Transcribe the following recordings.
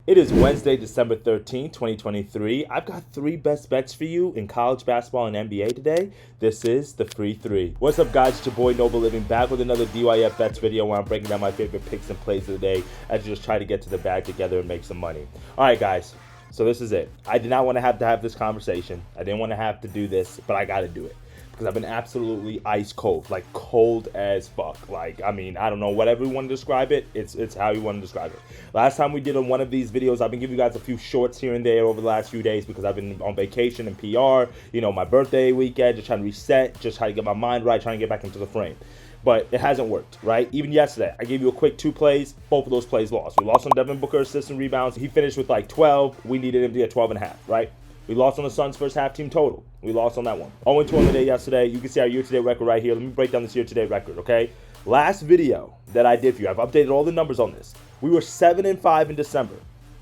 It is Wednesday, December 13th, 2023. I've got 3 best bets for you in college basketball and NBA today. This is the Free 3. What's up, guys? It's your boy Noble Living, back with another DYF Bets video where I'm breaking down my favorite picks and plays of the day as you just try to get to the bag together and make some money. All right, guys. So this is it. I did not want to have this conversation. I didn't want to have to do this, but I got to do it. Because I've been absolutely ice cold, like cold as fuck. Like, I mean, I don't know, whatever you want to describe it, it's how you want to describe it. Last time we did on one of these videos, I've been giving you guys a few shorts here and there over the last few days because I've been on vacation and PR, you know, my birthday weekend, just trying to reset, just trying to get my mind right, trying to get back into the frame. But it hasn't worked, right? Even yesterday, I gave you a quick 2 plays. Both of those plays lost. We lost on Devin Booker assists and rebounds. He finished with like 12. We needed him to get 12.5, right? We lost on the Suns' first half team total. We lost on that one. 0-2 on the day yesterday. You can see our year-to-date record right here. Let me break down this year-to-date record, okay? Last video that I did for you, I've updated all the numbers on this. We were 7-5 in December.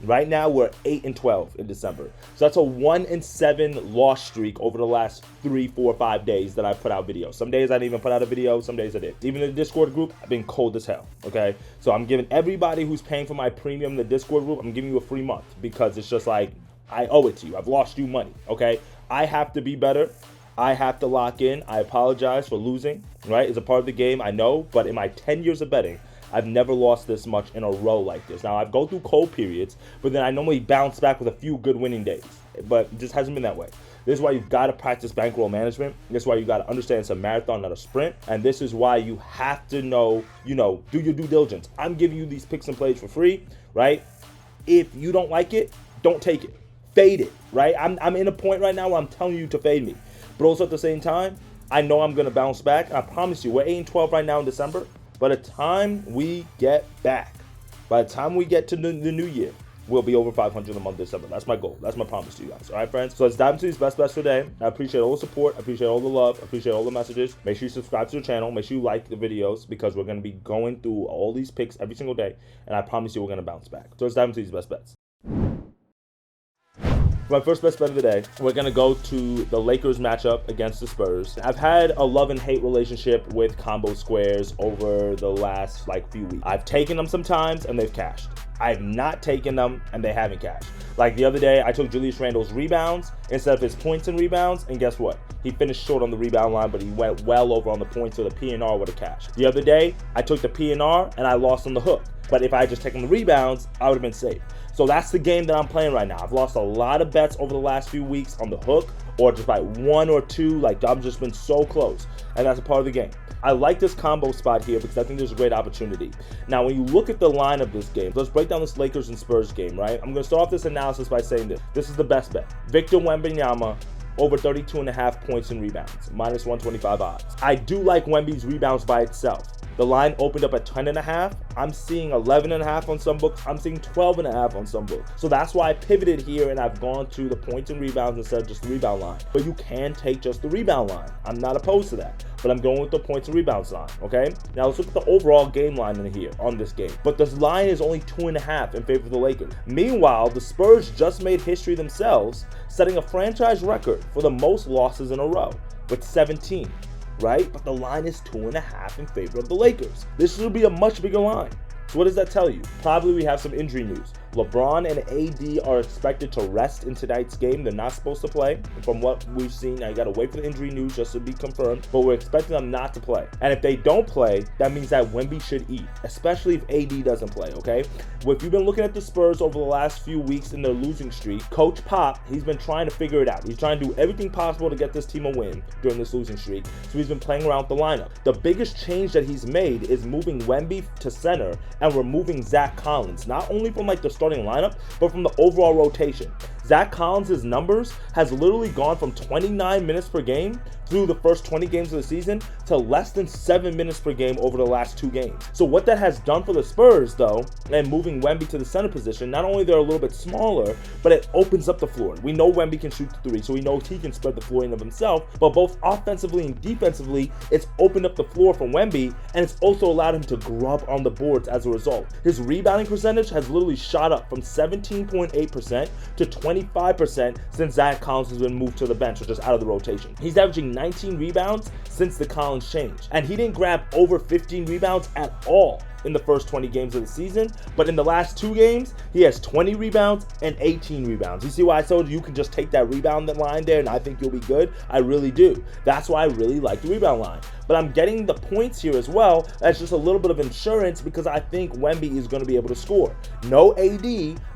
Right now, we're 8-12 in December. So that's a 1-7 loss streak over the last 3, 4, 5 days that I put out videos. Some days I didn't even put out a video. Some days I did. Even in the Discord group, I've been cold as hell, okay? So I'm giving everybody who's paying for my premium in the Discord group, I'm giving you a free month because it's just like, I owe it to you. I've lost you money, okay? I have to be better. I have to lock in. I apologize for losing, right? It's a part of the game, I know, but in my 10 years of betting, I've never lost this much in a row like this. Now, I go through cold periods, but then I normally bounce back with a few good winning days, but it just hasn't been that way. This is why you've got to practice bankroll management. This is why you got to understand it's a marathon, not a sprint. And this is why you have to know, do your due diligence. I'm giving you these picks and plays for free, right? If you don't like it, don't take it. Fade it, right? I'm in a point right now where I'm telling you to fade me. But also at the same time, I know I'm going to bounce back. I promise you, we're 8-12 right now in December. By the time we get back, by the time we get to the new year, we'll be over 500 in the month of December. That's my goal. That's my promise to you guys. All right, friends? So let's dive into these best bets today. I appreciate all the support. I appreciate all the love. I appreciate all the messages. Make sure you subscribe to the channel. Make sure you like the videos because we're going to be going through all these picks every single day. And I promise you we're going to bounce back. So let's dive into these best bets. My first best bet of the day, we're going to go to the Lakers matchup against the Spurs. I've had a love and hate relationship with combo squares over the last few weeks. I've taken them sometimes and they've cashed. I've not taken them and they haven't cashed. Like the other day, I took Julius Randle's rebounds instead of his points and rebounds, and guess what? He finished short on the rebound line, but he went well over on the points, so the PNR would have cashed. The other day, I took the PNR and I lost on the hook. But if I had just taken the rebounds, I would have been safe. So that's the game that I'm playing right now. I've lost a lot of bets over the last few weeks on the hook or just by 1 or 2. I've just been so close. And that's a part of the game. I like this combo spot here because I think there's a great opportunity. Now, when you look at the line of this game, let's break down this Lakers and Spurs game, right? I'm going to start off this analysis by saying this. This is the best bet. Victor Wembanyama over 32.5 points and rebounds, minus 125 odds. I do like Wemby's rebounds by itself. The line opened up at 10.5. I'm seeing 11.5 on some books. I'm seeing 12.5 on some books. So that's why I pivoted here and I've gone to the points and rebounds instead of just the rebound line. But you can take just the rebound line. I'm not opposed to that. But I'm going with the points and rebounds line, okay? Now let's look at the overall game line in here on this game. But this line is only 2.5 in favor of the Lakers. Meanwhile, the Spurs just made history themselves, setting a franchise record for the most losses in a row with 17. Right? But the line is 2.5 in favor of the Lakers. This will be a much bigger line. So what does that tell you? Probably we have some injury news. LeBron and AD are expected to rest in tonight's game. They're not supposed to play. From what we've seen, now you got to wait for the injury news just to be confirmed. But we're expecting them not to play. And if they don't play, that means that Wemby should eat, especially if AD doesn't play, okay? Well, if you've been looking at the Spurs over the last few weeks in their losing streak, Coach Pop, he's been trying to figure it out. He's trying to do everything possible to get this team a win during this losing streak. So he's been playing around with the lineup. The biggest change that he's made is moving Wemby to center and removing Zach Collins, not only from the starting lineup, but from the overall rotation. Zach Collins' numbers has literally gone from 29 minutes per game through the first 20 games of the season to less than 7 minutes per game over the last 2 games. So what that has done for the Spurs, though, and moving Wemby to the center position, not only they're a little bit smaller, but it opens up the floor. We know Wemby can shoot the 3, so we know he can spread the floor in of himself, but both offensively and defensively, it's opened up the floor for Wemby, and it's also allowed him to grub on the boards as a result. His rebounding percentage has literally shot up from 17.8% to 25% since Zach Collins has been moved to the bench or just out of the rotation. He's averaging 19 rebounds since the Collins change, and he didn't grab over 15 rebounds at all in the first 20 games of the season, but in the last 2 games, he has 20 rebounds and 18 rebounds. You see why I told you can just take that rebound line there and I think you'll be good? I really do. That's why I really like the rebound line. But I'm getting the points here as well. That's just a little bit of insurance because I think Wemby is going to be able to score. No AD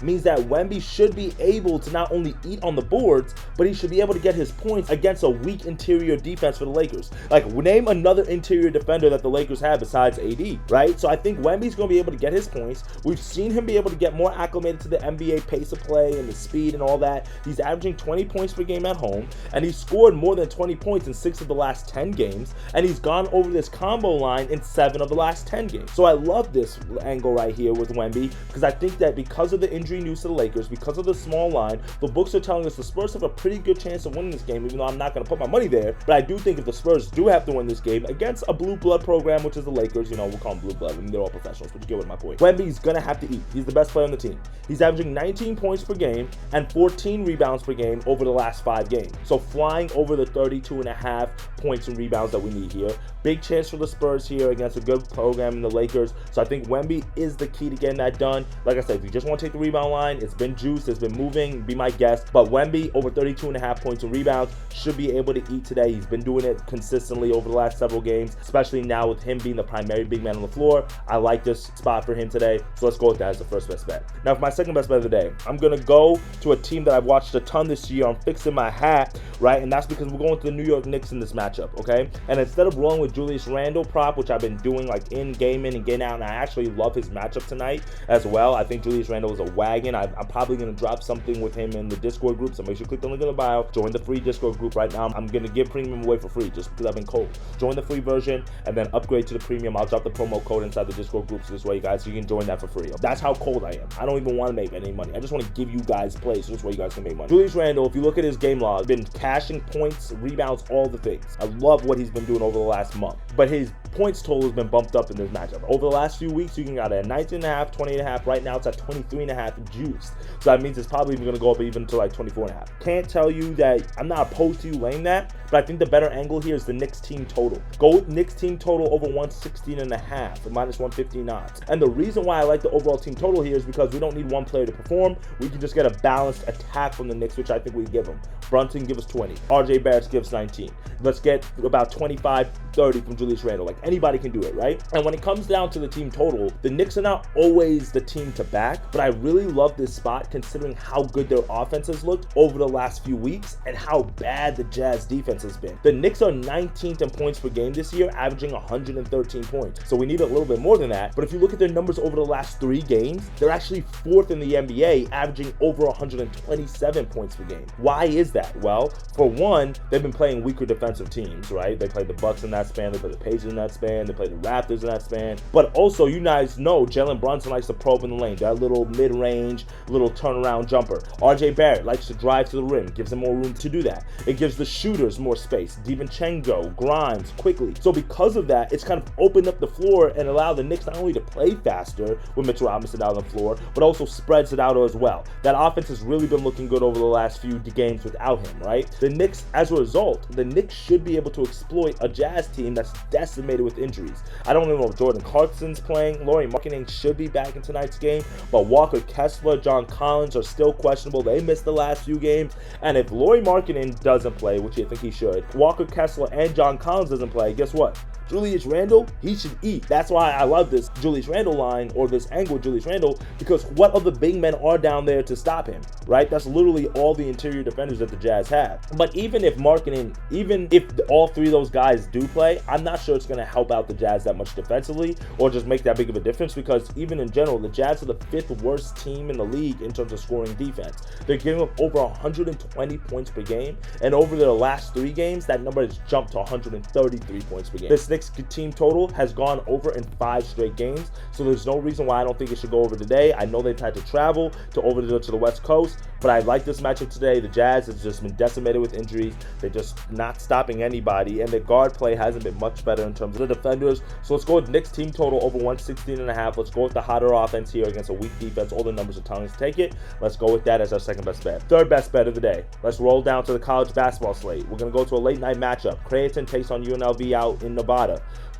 means that Wemby should be able to not only eat on the boards, but he should be able to get his points against a weak interior defense for the Lakers. Like, name another interior defender that the Lakers have besides AD, right? So I think Wemby's going to be able to get his points. We've seen him be able to get more acclimated to the NBA pace of play and the speed and all that. He's averaging 20 points per game at home, and he's scored more than 20 points in 6 of the last 10 games, and he's gone over this combo line in 7 of the last 10 games. So I love this angle right here with Wemby because I think that because of the injury news to the Lakers, because of the small line, the books are telling us the Spurs have a pretty good chance of winning this game, even though I'm not going to put my money there. But I do think if the Spurs do have to win this game against a blue blood program, which is the Lakers, you know, we'll call them blue blood. I mean, they're all professionals, but you get what my point. Wemby's going to have to eat. He's the best player on the team. He's averaging 19 points per game and 14 rebounds per game over the last 5 games. So flying over the 32.5 points and rebounds that we need here. Big chance for the Spurs here against a good program in the Lakers. So I think Wemby is the key to getting that done. Like I said, if you just want to take the rebound line, it's been juiced, it's been moving, be my guest. But Wemby, over 32.5 points and rebounds, should be able to eat today. He's been doing it consistently over the last several games, especially now with him being the primary big man on the floor. I like this spot for him today. So let's go with that as the first best bet. Now, for my second best bet of the day, I'm going to go to a team that I've watched a ton this year. I'm fixing my hat, right? And that's because we're going to the New York Knicks in this matchup, okay? And instead of rolling with Julius Randle prop, which I've been doing like in game in and game out, and I actually love his matchup tonight as well. I think Julius Randle is a wagon. I'm probably going to drop something with him in the Discord group, so make sure you click the link in the bio. Join the free Discord group right now. I'm going to give premium away for free just because I've been cold. Join the free version and then upgrade to the premium. I'll drop the promo code inside the Discord group so this way, you guys, you can join that for free. That's how cold I am. I don't even want to make any money. I just want to give you guys plays so this way you guys can make money. Julius Randle, if you look at his game log, been cashing points, rebounds, all the things. I love what he's been doing over the last month. But his points total has been bumped up in this matchup. Over the last few weeks, you can got a 19.5, 20.5. Right now, it's at 23.5 juiced. So that means it's probably even going to go up even to like 24.5. Can't tell you that I'm not opposed to you laying that, but I think the better angle here is the Knicks team total. Go with Knicks team total over 116.5 or minus 115 odds. And the reason why I like the overall team total here is because we don't need one player to perform. We can just get a balanced attack from the Knicks, which I think we give them. Brunson give us 20. RJ Barrett gives 19. Let's get about 25, 30 from Julius Randle. Like, anybody can do it, right? And when it comes down to the team total, the Knicks are not always the team to back, but I really love this spot considering how good their offense has looked over the last few weeks and how bad the Jazz defense has been. The Knicks are 19th in points per game this year, averaging 113 points. So we need a little bit more than that. But if you look at their numbers over the last 3 games, they're actually 4th in the NBA, averaging over 127 points per game. Why is that? Well, for one, they've been playing weaker defensive teams, right? They played the Bucks in that span, they played the Pacers in that span, they played the Raptors in that span. But also, you guys know Jalen Brunson likes to probe in the lane, that little mid-range, little turnaround jumper. RJ Barrett likes to drive to the rim, gives him more room to do that. It gives the shooters more space. DiVincenzo, Grimes, quickly. So because of that, it's kind of opened up the floor and allowed the Knicks not only to play faster with Mitchell Robinson out on the floor, but also spreads it out as well. That offense has really been looking good over the last few games without him, right? The Knicks, as a result, the Knicks should be able to exploit a Jazz team that's decimated with injuries. I don't know if Jordan Clarkson's playing. Lauri Markkanen should be back in tonight's game, but Walker Kessler, John Collins are still questionable. They missed the last few games. And if Lauri Markkanen doesn't play, which I think he should, Walker Kessler and John Collins doesn't play, guess what? Julius Randle, he should eat. That's why I love this Julius Randle line or this angle with Julius Randle, because what other big men are down there to stop him, right? That's literally all the interior defenders that the Jazz have. But even if Markkanen, even if all 3 of those guys do play, I'm not sure it's going to help out the Jazz that much defensively or just make that big of a difference, because even in general, the Jazz are the 5th worst team in the league in terms of scoring defense. They're giving up over 120 points per game, and over their last 3 games, that number has jumped to 133 points per game. This Knicks team total has gone over in 5 straight games, so there's no reason why I don't think it should go over today. I know they've had to travel to over to the West Coast, but I like this matchup today. The Jazz has just been decimated with injuries. They're just not stopping anybody, and the guard play hasn't been much better in terms of the defenders. So let's go with Knicks team total over 116.5. Let's go with the hotter offense here against a weak defense. All the numbers are telling us to take it. Let's go with that as our second best bet. Third best bet of the day. Let's roll down to the college basketball slate. We're going to go to a late night matchup. Creighton takes on UNLV out in Nevada.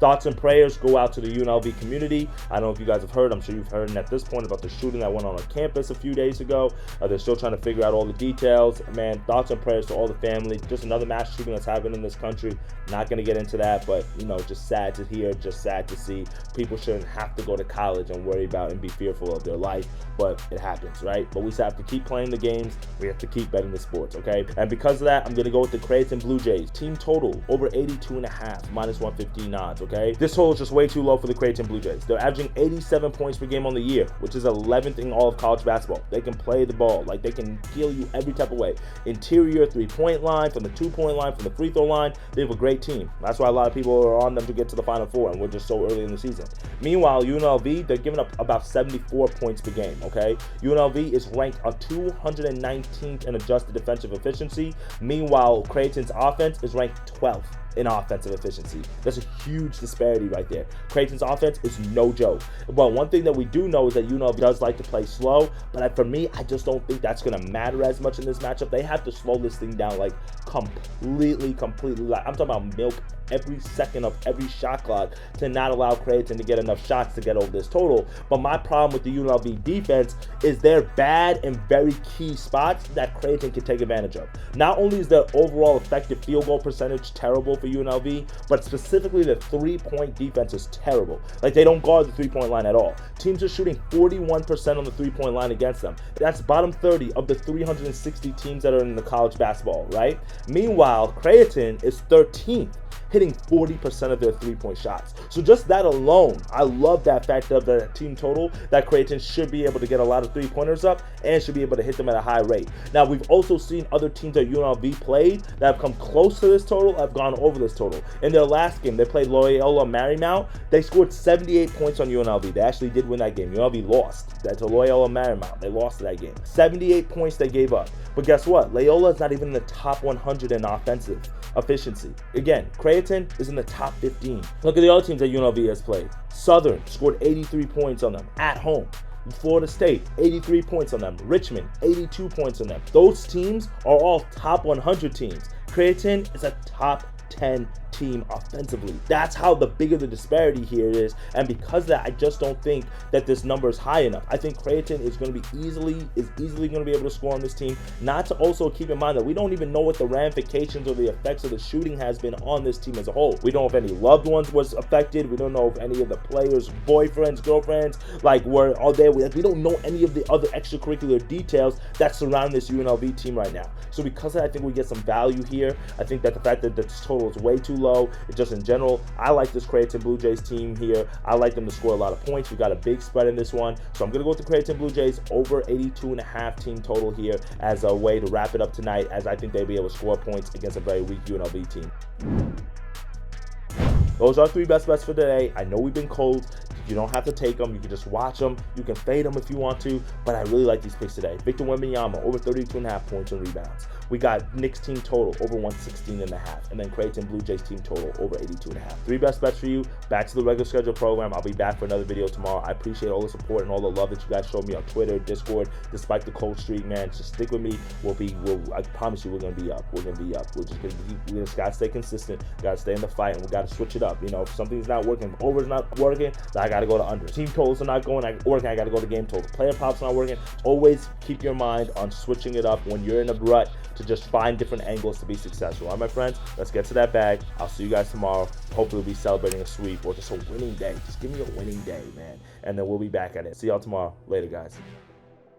Thoughts and prayers go out to the UNLV community. I don't know if you guys have heard. I'm sure you've heard at this point about the shooting that went on campus a few days ago. They're still trying to figure out all the details. Man, thoughts and prayers to all the family. Just another mass shooting that's happening in this country. Not going to get into that, but, you know, just sad to hear, just sad to see. People shouldn't have to go to college and worry about and be fearful of their life, but it happens, right? But we just have to keep playing the games. We have to keep betting the sports, okay? And because of that, I'm going to go with the Creighton Blue Jays. Team total over 82.5, minus 115 odds, okay? This total is just way too low for the Creighton Blue Jays. They're averaging 87 points per game on the year, which is 11th in all of college basketball. They can play the ball. Like, they can kill you every type of way. Interior, three-point line, from the two-point line, from the free throw line. They have a great team. That's why a lot of people are on them to get to the Final Four, and we're just so early in the season. Meanwhile, UNLV, they're giving up about 74 points per game, okay? UNLV is ranked on 219th in adjusted defensive efficiency. Meanwhile, Creighton's offense is ranked 12th in offensive efficiency. That's a huge disparity right there. Creighton's offense is no joke. But one thing that we do know is that UNLV does like to play slow, but for me, I just don't think that's going to matter as much in this matchup. They have to slow this thing down like completely. Like, I'm talking about milk every second of every shot clock to not allow Creighton to get enough shots to get over this total. But my problem with the UNLV defense is they're bad in very key spots that Creighton can take advantage of. Not only is their overall effective field goal percentage terrible for UNLV, but specifically the three-point defense is terrible. Like, they don't guard the three-point line at all. Teams are shooting 41% on the three-point line against them. That's bottom 30 of the 360 teams that are in the college basketball, right? Meanwhile, Creighton is 13th, hitting 40% of their three-point shots. So just that alone, I love that fact of the team total, that Creighton should be able to get a lot of three-pointers up and should be able to hit them at a high rate. Now, we've also seen other teams that UNLV played that have come close to this total, have gone over this total. In their last game, they played Loyola Marymount. They scored 78 points on UNLV. They actually did win that game. UNLV lost that to Loyola Marymount. They lost that game. 78 points they gave up. But guess what? Loyola is not even in the top 100 in offensive efficiency. Again, Creighton is in the top 15. Look at the other teams that UNLV has played. Southern scored 83 points on them at home. Florida State, 83 points on them. Richmond, 82 points on them. Those teams are all top 100 teams. Creighton is a top 10 team offensively. That's how the bigger the disparity here is, and because of that, I just don't think that this number is high enough. I think Creighton is going to be easily going to be able to score on this team. Not to also keep in mind that we don't even know what the ramifications or the effects of the shooting has been on this team as a whole. We don't know if any loved ones was affected. We don't know if any of the players' boyfriends, girlfriends, like, were all there. We don't know any of the other extracurricular details that surround this UNLV team right now. So because of that, I think we get some value here. I think that the fact that this total is way too low, it's just in general, I like this Creighton Blue Jays team here. I like them to score a lot of points. We got a big spread in this one. So I'm going to go with the Creighton Blue Jays over 82.5 team total here as a way to wrap it up tonight, as I think they'll be able to score points against a very weak UNLV team. Those are our three best bets for today. I know we've been cold. You don't have to take them. You can just watch them. You can fade them if you want to, but I really like these picks today. Victor Wembanyama over 32.5 points and rebounds. We got Knicks team total over 116.5, and then Creighton Blue Jays team total over 82.5. Three best bets for you. Back to the regular schedule program. I'll be back for another video tomorrow. I appreciate all the support and all the love that you guys showed me on Twitter, Discord. Despite the cold streak, man, just stick with me. I promise you, we're gonna be up. We're gonna be up. We just gotta stay consistent. Gotta stay in the fight, and we gotta switch it up. You know, if something's not working, if over's not working, then I gotta go to under. Team totals are not working, I gotta go to game totals. Player props not working. Always keep your mind on switching it up when you're in a rut, to just find different angles to be successful. All right, my friends, let's get to that bag. I'll see you guys tomorrow. Hopefully we'll be celebrating a sweep or just a winning day. Just give me a winning day, man. And then we'll be back at it. See y'all tomorrow. Later, guys.